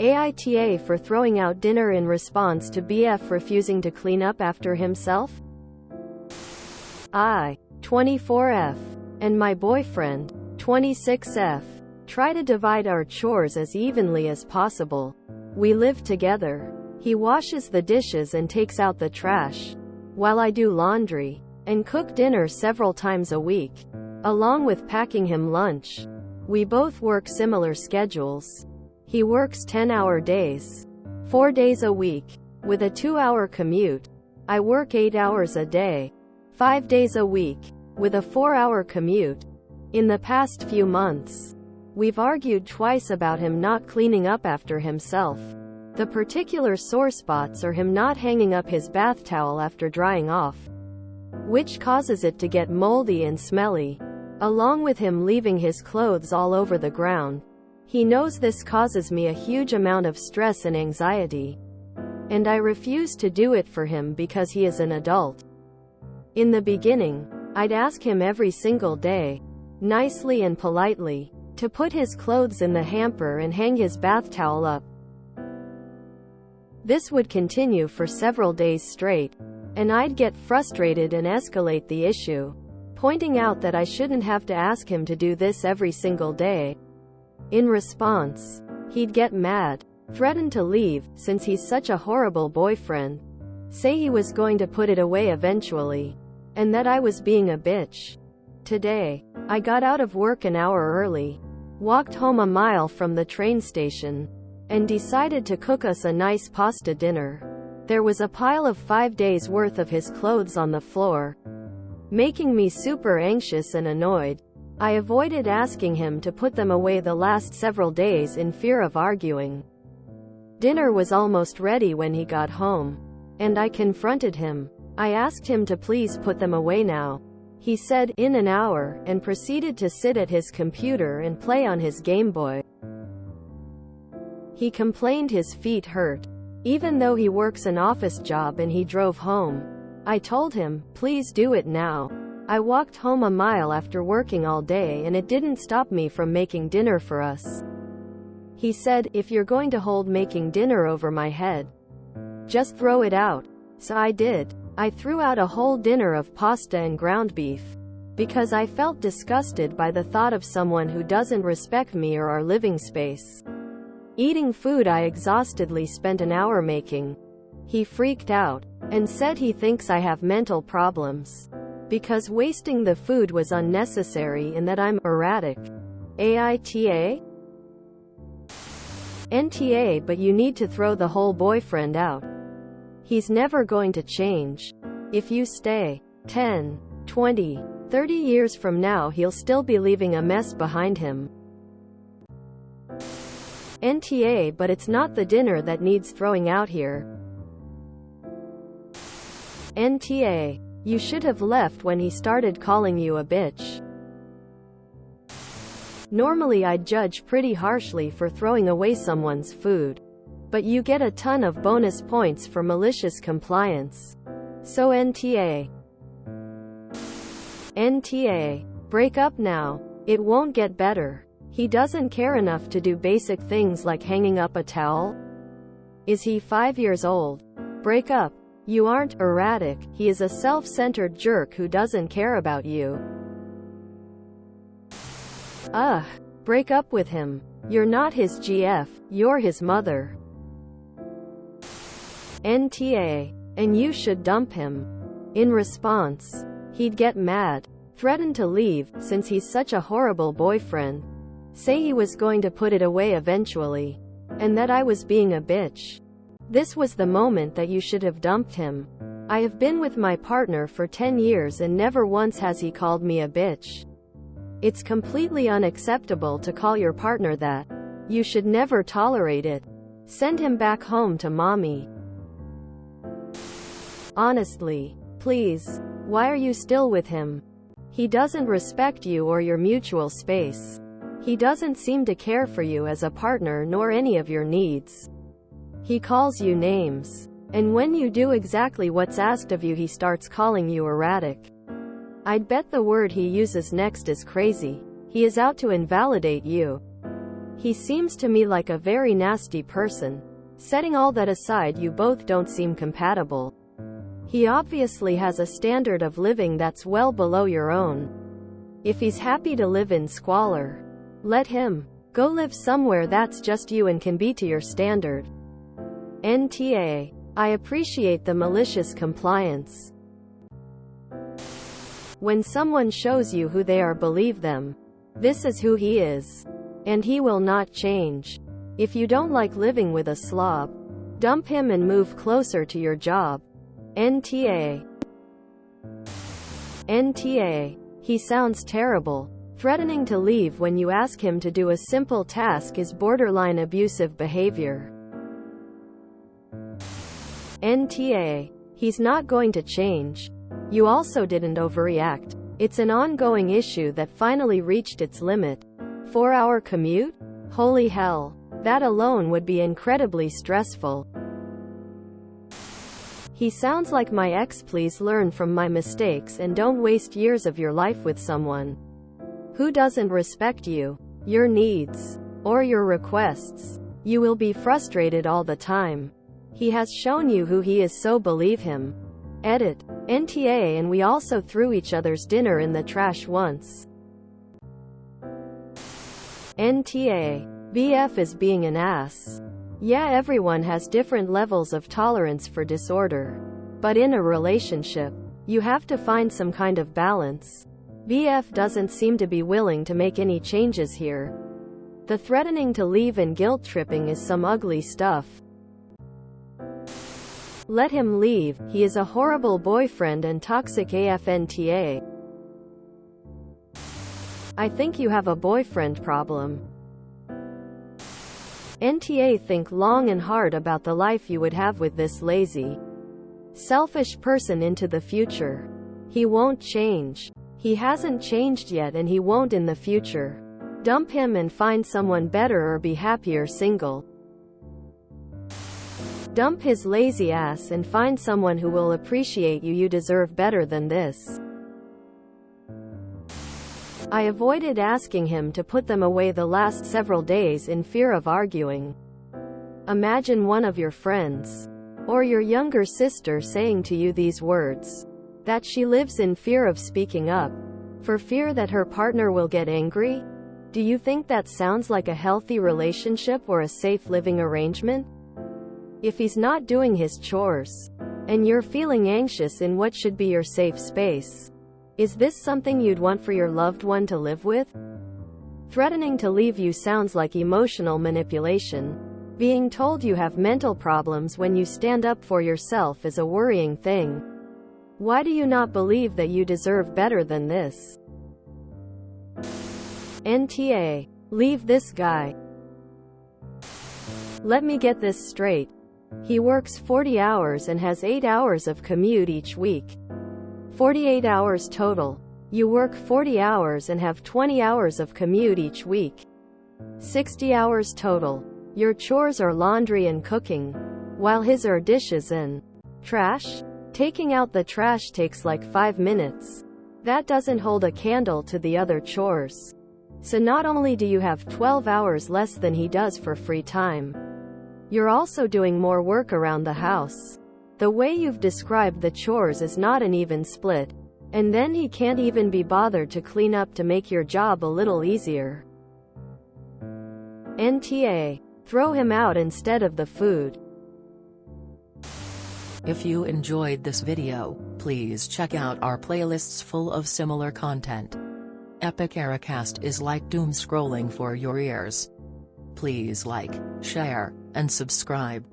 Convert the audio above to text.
AITA for throwing out dinner in response to BF refusing to clean up after himself? I, 24F, and my boyfriend, 26F, try to divide our chores as evenly as possible. We live together. He washes the dishes and takes out the trash, while I do laundry and cook dinner several times a week, along with packing him lunch. We both work similar schedules. He works 10-hour days, 4 days a week, with a 2-hour commute. I work 8 hours a day, 5 days a week, with a 4-hour commute. In the past few months, we've argued twice about him not cleaning up after himself. The particular sore spots are him not hanging up his bath towel after drying off, which causes it to get moldy and smelly, along with him leaving his clothes all over the ground. He knows this causes me a huge amount of stress and anxiety, and I refuse to do it for him because he is an adult. In the beginning, I'd ask him every single day, nicely and politely, to put his clothes in the hamper and hang his bath towel up. This would continue for several days straight, and I'd get frustrated and escalate the issue, pointing out that I shouldn't have to ask him to do this every single day. In response, he'd get mad, threaten to leave, since he's such a horrible boyfriend, say he was going to put it away eventually, and that I was being a bitch. Today, I got out of work an hour early, walked home a mile from the train station, and decided to cook us a nice pasta dinner. There was a pile of 5 days worth of his clothes on the floor, making me super anxious and annoyed. I avoided asking him to put them away the last several days in fear of arguing. Dinner was almost ready when he got home, and I confronted him. I asked him to please put them away now. He said, in an hour, and proceeded to sit at his computer and play on his Game Boy. He complained his feet hurt, even though he works an office job and he drove home. I told him, please do it now. I walked home a mile after working all day and it didn't stop me from making dinner for us. He said, if you're going to hold making dinner over my head, just throw it out. So I did. I threw out a whole dinner of pasta and ground beef, because I felt disgusted by the thought of someone who doesn't respect me or our living space eating food I exhaustedly spent an hour making. He freaked out, and said he thinks I have mental problems, because wasting the food was unnecessary and that I'm erratic. AITA? NTA, but you need to throw the whole boyfriend out. He's never going to change. If you stay 10, 20, 30 years from now, he'll still be leaving a mess behind him. NTA, but it's not the dinner that needs throwing out here. NTA, you should have left when he started calling you a bitch. Normally I'd judge pretty harshly for throwing away someone's food, but you get a ton of bonus points for malicious compliance. So NTA. NTA. Break up now. It won't get better. He doesn't care enough to do basic things like hanging up a towel. Is he 5 years old? Break up. You aren't erratic. He is a self-centered jerk who doesn't care about you. Ugh. Break up with him. You're not his GF, you're his mother. NTA. And you should dump him. In response, he'd get mad, threaten to leave, since he's such a horrible boyfriend, say he was going to put it away eventually, and that I was being a bitch. This was the moment that you should have dumped him. I have been with my partner for 10 years and never once has he called me a bitch. It's completely unacceptable to call your partner that. You should never tolerate it. Send him back home to mommy. Honestly, please, why are you still with him? He doesn't respect you or your mutual space. He doesn't seem to care for you as a partner nor any of your needs. He calls you names, and when you do exactly what's asked of you, he starts calling you erratic. I'd bet the word he uses next is crazy. He is out to invalidate you. He seems to me like a very nasty person. Setting all that aside, you both don't seem compatible. He obviously has a standard of living that's well below your own. If he's happy to live in squalor, let him. Go live somewhere that's just you and can be to your standard. NTA. I appreciate the malicious compliance. When someone shows you who they are, believe them. This is who he is. And he will not change. If you don't like living with a slob, dump him and move closer to your job. NTA. NTA. He sounds terrible. Threatening to leave when you ask him to do a simple task is borderline abusive behavior. NTA. He's not going to change. You also didn't overreact. It's an ongoing issue that finally reached its limit. 4-hour commute? Holy hell. That alone would be incredibly stressful. He sounds like my ex. Please learn from my mistakes and don't waste years of your life with someone who doesn't respect you, your needs, or your requests. You will be frustrated all the time. He has shown you who he is, so believe him. Edit. NTA. And we also threw each other's dinner in the trash once. NTA. BF is being an ass. Yeah, everyone has different levels of tolerance for disorder. But in a relationship, you have to find some kind of balance. BF doesn't seem to be willing to make any changes here. The threatening to leave and guilt tripping is some ugly stuff. Let him leave. He is a horrible boyfriend and toxic AF. NTA. I think you have a boyfriend problem. NTA. Think long and hard about the life you would have with this lazy, selfish person into the future. He won't change. He hasn't changed yet and he won't in the future. Dump him and find someone better or be happier single. Dump his lazy ass and find someone who will appreciate you. You deserve better than this. I avoided asking him to put them away the last several days in fear of arguing. Imagine one of your friends or your younger sister saying to you these words. That she lives in fear of speaking up, for fear that her partner will get angry? Do you think that sounds like a healthy relationship or a safe living arrangement? If he's not doing his chores, and you're feeling anxious in what should be your safe space, is this something you'd want for your loved one to live with? Threatening to leave you sounds like emotional manipulation. Being told you have mental problems when you stand up for yourself is a worrying thing. Why do you not believe that you deserve better than this? NTA. Leave this guy. Let me get this straight. He works 40 hours and has 8 hours of commute each week. 48 hours total. You work 40 hours and have 20 hours of commute each week. 60 hours total. Your chores are laundry and cooking, while his are dishes and trash? Taking out the trash takes like 5 minutes. That doesn't hold a candle to the other chores. So not only do you have 12 hours less than he does for free time, you're also doing more work around the house. The way you've described the chores is not an even split. And then he can't even be bothered to clean up to make your job a little easier. NTA. Throw him out instead of the food. If you enjoyed this video, please check out our playlists full of similar content. AmITheAsshole is like doom scrolling for your ears. Please like, share, and subscribe.